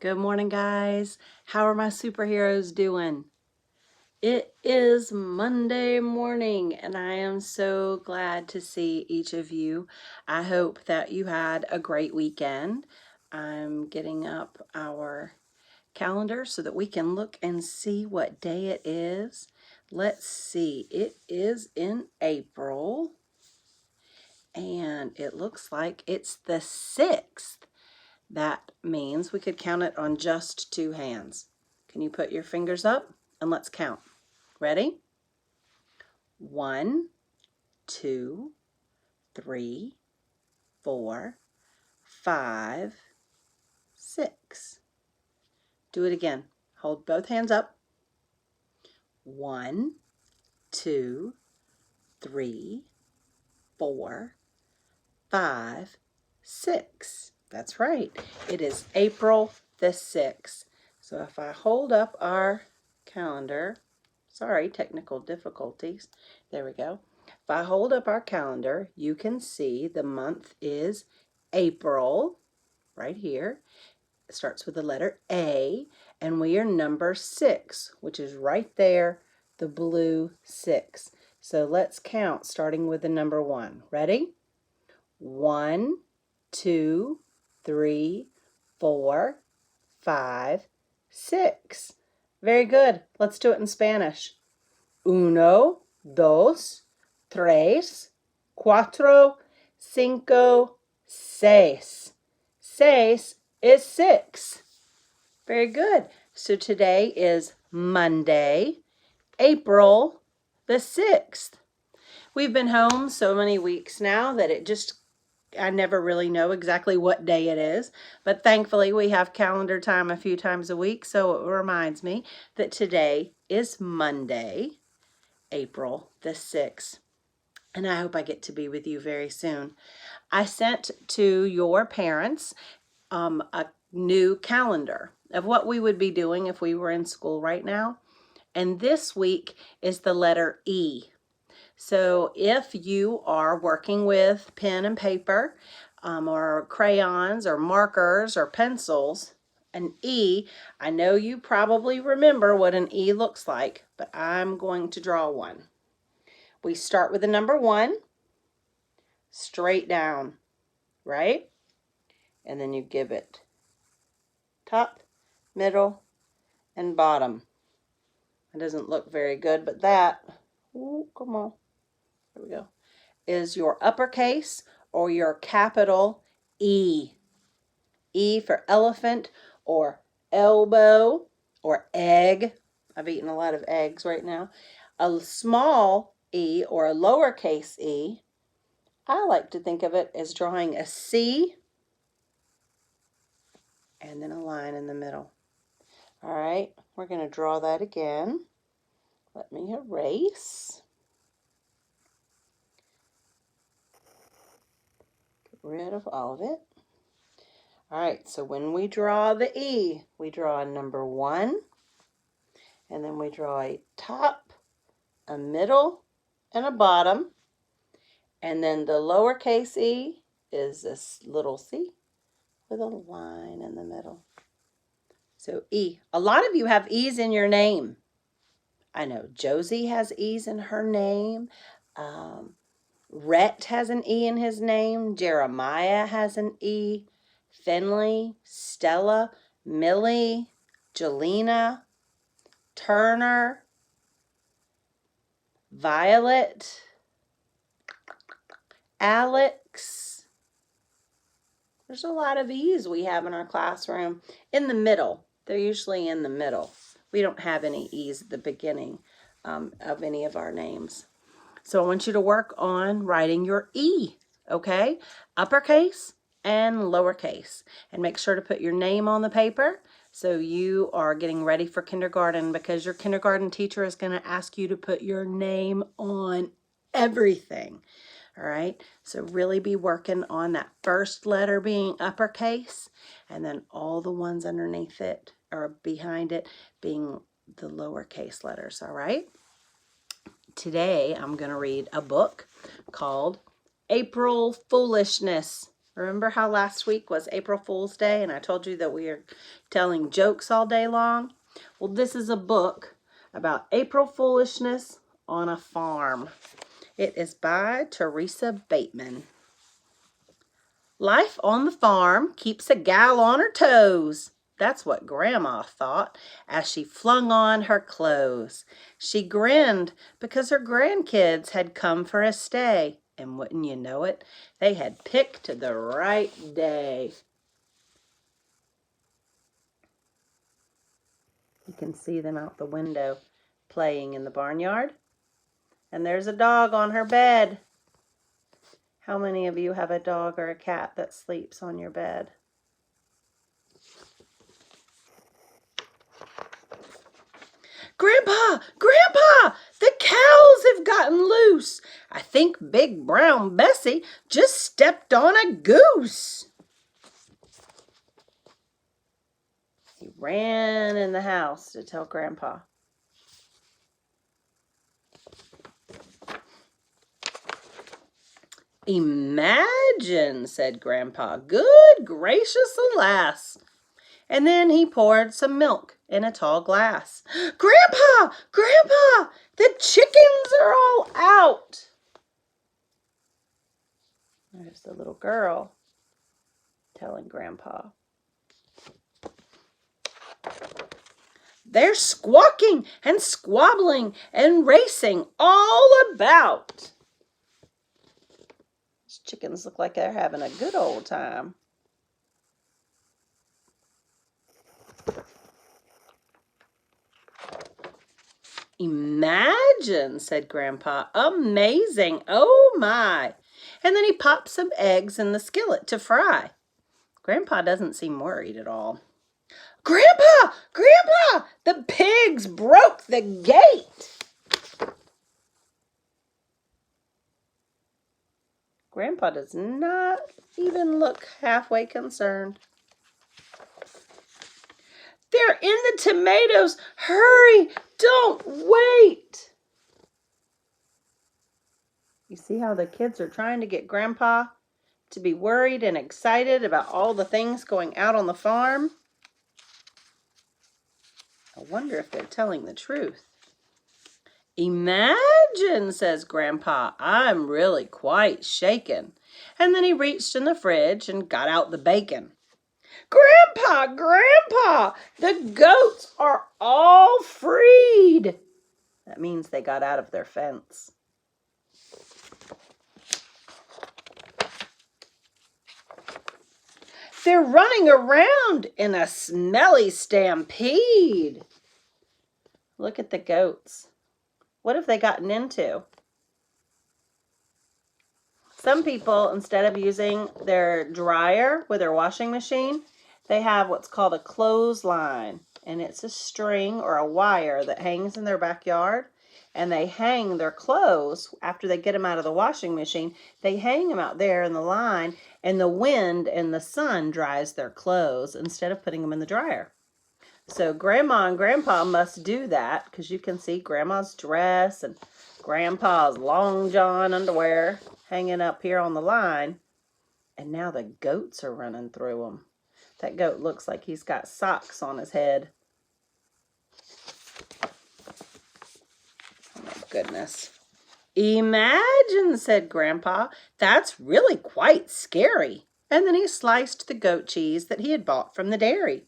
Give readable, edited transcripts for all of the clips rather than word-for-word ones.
Good morning, guys. How are my superheroes doing? It is Monday morning, and I am so glad to see each of you. I hope that you had a great weekend. I'm getting up our calendar so that we can look and see what day it is. Let's see. It is in April, and it looks like it's the 6th. That means we could count it on just 2 hands. Can you put your fingers up and let's count? Ready? 1, 2, 3, 4, 5, 6. Do it again. Hold both hands up. 1, 2, 3, 4, 5, 6. That's right. It is April the 6th. So if I hold up our calendar, sorry, technical difficulties. There we go. If I hold up our calendar, you can see the month is April, right here. It starts with the letter A, and we are number 6, which is right there, the blue 6. So let's count, starting with the number 1. Ready? 1, 2, 3, 4, 5, 6. Very good. Let's do it in Spanish. 1, 2, 3, 4, 5, 6. 6 is 6. Very good. So today is Monday, April the 6th. We've been home so many weeks now that I never really know exactly what day it is, but thankfully we have calendar time a few times a week, so it reminds me that today is Monday, April the 6th, and I hope I get to be with you very soon. I sent to your parents a new calendar of what we would be doing if we were in school right now, and this week is the letter E. So if you are working with pen and paper or crayons or markers or pencils, an E, I know you probably remember what an E looks like, but I'm going to draw one. We start with the number 1, straight down, right? And then you give it top, middle, and bottom. It doesn't look very good, but that, ooh, come on, there we go, is your uppercase or your capital E. E for elephant or elbow or egg. I've eaten a lot of eggs right now. A small e or a lowercase e, I like to think of it as drawing a C and then a line in the middle. All right, we're going to draw that again. Let me erase. Get rid of all of it. All right, so when we draw the E, we draw a number 1, and then we draw a top, a middle, and a bottom. And then the lowercase e is this little c with a line in the middle. So E. A lot of you have E's in your name. I know Josie has E's in her name. Rhett has an E in his name. Jeremiah has an E. Finley, Stella, Millie, Jelena, Turner, Violet, Alex. There's a lot of E's we have in our classroom. In the middle. They're usually in the middle. We don't have any E's at the beginning of any of our names. So I want you to work on writing your E, okay? Uppercase and lowercase. And make sure to put your name on the paper so you are getting ready for kindergarten, because your kindergarten teacher is going to ask you to put your name on everything. All right, so really be working on that first letter being uppercase, and then all the ones underneath it or behind it being the lowercase letters, all right? Today, I'm going to read a book called April Foolishness Remember how last week was April Fool's Day and I told you that we are telling jokes all day long? Well, this is a book about April foolishness on a farm. It is by Teresa Bateman. Life on the farm keeps a gal on her toes. That's what Grandma thought as she flung on her clothes. She grinned because her grandkids had come for a stay. And wouldn't you know it, they had picked the right day. You can see them out the window playing in the barnyard. And there's a dog on her bed. How many of you have a dog or a cat that sleeps on your bed? Grandpa! Grandpa! The cows have gotten loose. I think Big Brown Bessie just stepped on a goose. He ran in the house to tell Grandpa. Imagine, said Grandpa. Good gracious, alas. And then he poured some milk in a tall glass. Grandpa! Grandpa! The chickens are all out. There's the little girl telling Grandpa. They're squawking and squabbling and racing all about. These chickens look like they're having a good old time. Imagine, said Grandpa. Amazing. Oh my. And then he popped some eggs in the skillet to fry. Grandpa doesn't seem worried at all. Grandpa! Grandpa! The pigs broke the gate! Grandpa does not even look halfway concerned. They're in the tomatoes! Hurry! Don't wait! You see how the kids are trying to get Grandpa to be worried and excited about all the things going out on the farm? I wonder if they're telling the truth. Imagine, says Grandpa, I'm really quite shaken. And then he reached in the fridge and got out the bacon. Grandpa, Grandpa, the goats are all freed. That means they got out of their fence. They're running around in a smelly stampede. Look at the goats. What have they gotten into? Some people, instead of using their dryer with their washing machine, they have what's called a clothesline. And it's a string or a wire that hangs in their backyard. And they hang their clothes after they get them out of the washing machine. They hang them out there in the line, and the wind and the sun dries their clothes instead of putting them in the dryer. So Grandma and Grandpa must do that, because you can see Grandma's dress and Grandpa's long john underwear hanging up here on the line. And now the goats are running through them. That goat looks like he's got socks on his head. Oh my goodness. Imagine, said Grandpa. That's really quite scary. And then he sliced the goat cheese that he had bought from the dairy.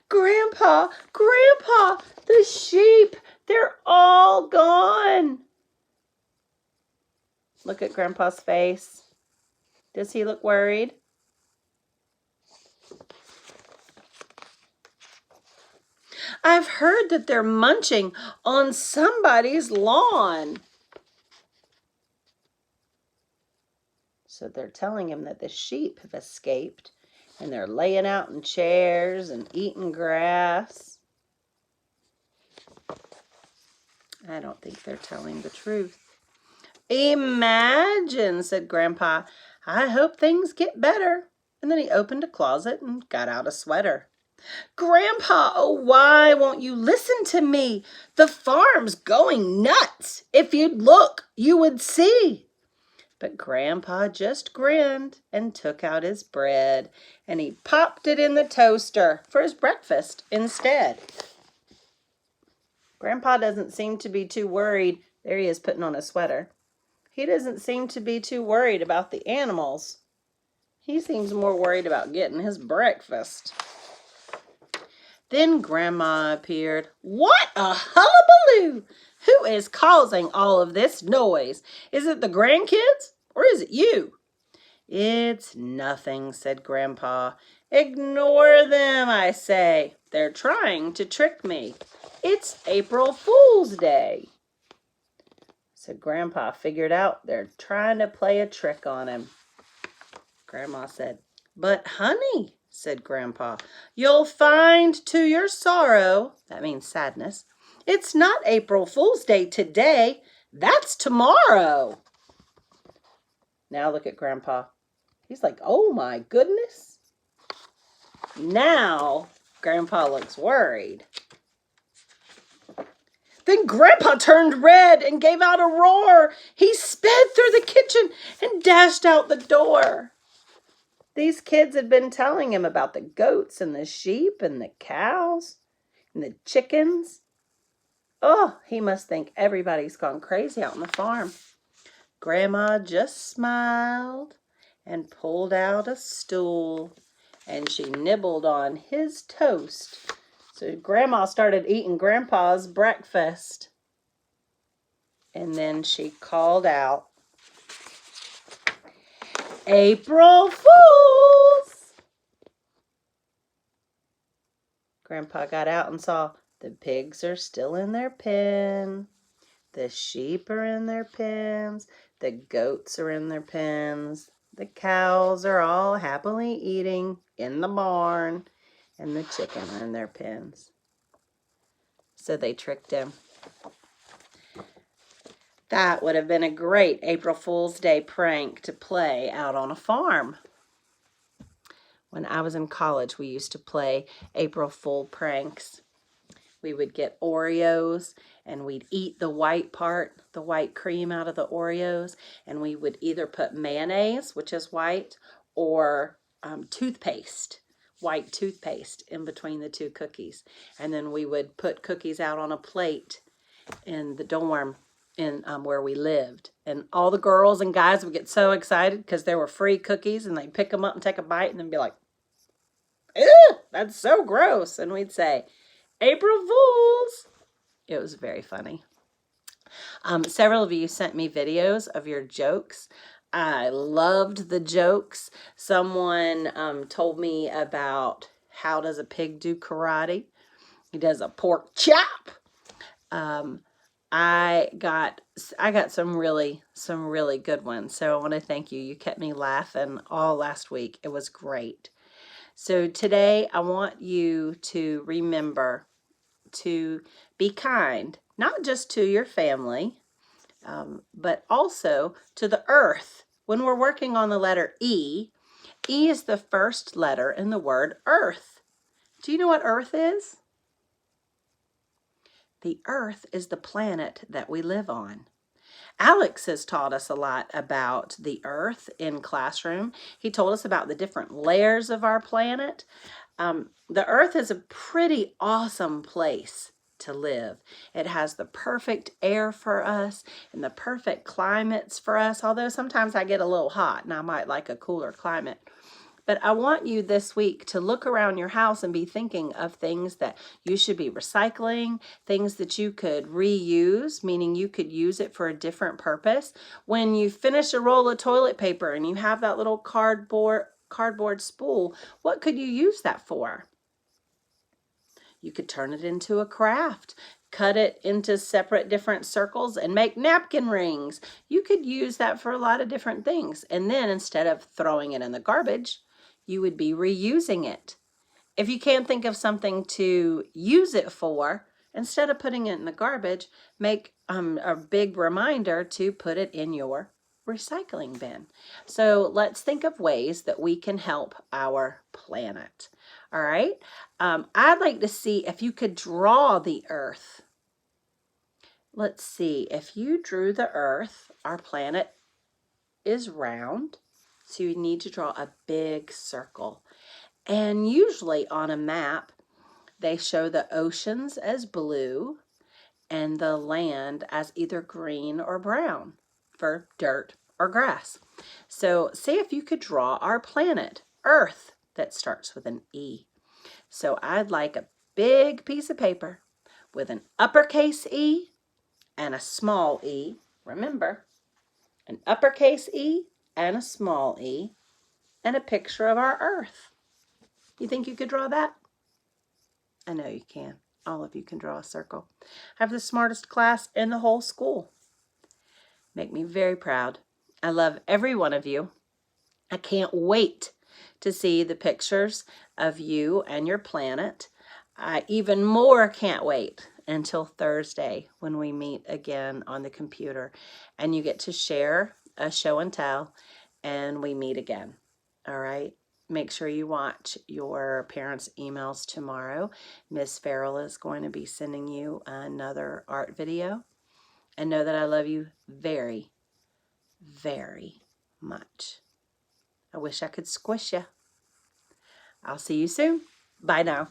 Grandpa, Grandpa, the sheep, they're all gone. Look at Grandpa's face. Does he look worried? I've heard that they're munching on somebody's lawn. So they're telling him that the sheep have escaped and they're laying out in chairs and eating grass. I don't think they're telling the truth. Imagine, said Grandpa. I hope things get better. And then he opened a closet and got out a sweater. Grandpa, oh, why won't you listen to me? The farm's going nuts. If you'd look, you would see. But Grandpa just grinned and took out his bread, and he popped it in the toaster for his breakfast instead. Grandpa doesn't seem to be too worried. There he is putting on a sweater. He doesn't seem to be too worried about the animals. He seems more worried about getting his breakfast. Then Grandma appeared. What a hullabaloo! Who is causing all of this noise? Is it the grandkids or is it you? It's nothing, said Grandpa. Ignore them, I say. They're trying to trick me. It's April Fool's Day. So Grandpa figured out they're trying to play a trick on him. Grandma said, but honey, said Grandpa, you'll find to your sorrow, that means sadness, it's not April Fool's Day today, that's tomorrow. Now look at Grandpa. He's like, oh my goodness. Now Grandpa looks worried. Then Grandpa turned red and gave out a roar. He sped through the kitchen and dashed out the door. These kids had been telling him about the goats and the sheep and the cows and the chickens. Oh, he must think everybody's gone crazy out on the farm. Grandma just smiled and pulled out a stool, and she nibbled on his toast. So Grandma started eating Grandpa's breakfast. And then she called out, April Fools! Grandpa got out and saw the pigs are still in their pen. The sheep are in their pens. The goats are in their pens. The cows are all happily eating in the barn. And the chicken are in their pens. So they tricked him. That would have been a great April Fool's Day prank to play out on a farm. When I was in college, we used to play April Fool pranks. We would get Oreos and we'd eat the white part, the white cream out of the Oreos, and we would either put mayonnaise, which is white, or toothpaste, white toothpaste in between the two cookies. And then we would put cookies out on a plate in the dorm in where we lived, and all the girls and guys would get so excited because there were free cookies, and they'd pick them up and take a bite and then be like, ew, that's so gross. And we'd say, April Fools. It was very funny. Several of you sent me videos of your jokes. I loved the jokes. Someone told me about how does a pig do karate. He does a pork chop. I got some really good ones. So I want to thank you. You kept me laughing all last week. It was great. So today I want you to remember to be kind, not just to your family, but also to the earth. When we're working on the letter E, E is the first letter in the word earth. Do you know what earth is? The earth is the planet that we live on. Alex has taught us a lot about the earth in classroom. He told us about the different layers of our planet. The earth is a pretty awesome place to live. It has the perfect air for us and the perfect climates for us, although sometimes I get a little hot and I might like a cooler climate. But I want you this week to look around your house and be thinking of things that you should be recycling, things that you could reuse, meaning you could use it for a different purpose. When you finish a roll of toilet paper and you have that little cardboard spool, what could you use that for? You could turn it into a craft, cut it into separate different circles and make napkin rings. You could use that for a lot of different things. And then instead of throwing it in the garbage, you would be reusing it. If you can't think of something to use it for, instead of putting it in the garbage, make a big reminder to put it in your recycling bin. So let's think of ways that we can help our planet. All right. I'd like to see if you could draw the earth. Let's see. If you drew the earth, our planet, is round, so you need to draw a big circle. And usually on a map, they show the oceans as blue and the land as either green or brown for dirt or grass. So see if you could draw our planet, Earth, that starts with an E. So I'd like a big piece of paper with an uppercase E and a small e. Remember, an uppercase E and a small e, and a picture of our Earth. You think you could draw that? I know you can. All of you can draw a circle. I have the smartest class in the whole school. Make me very proud. I love every one of you. I can't wait to see the pictures of you and your planet. I even more can't wait until Thursday when we meet again on the computer and you get to share a show and tell and we meet again. All right? Make sure you watch your parents' emails tomorrow. Miss Farrell is going to be sending you another art video. And know that I love you very, very much. I wish I could squish you. I'll see you soon. Bye now.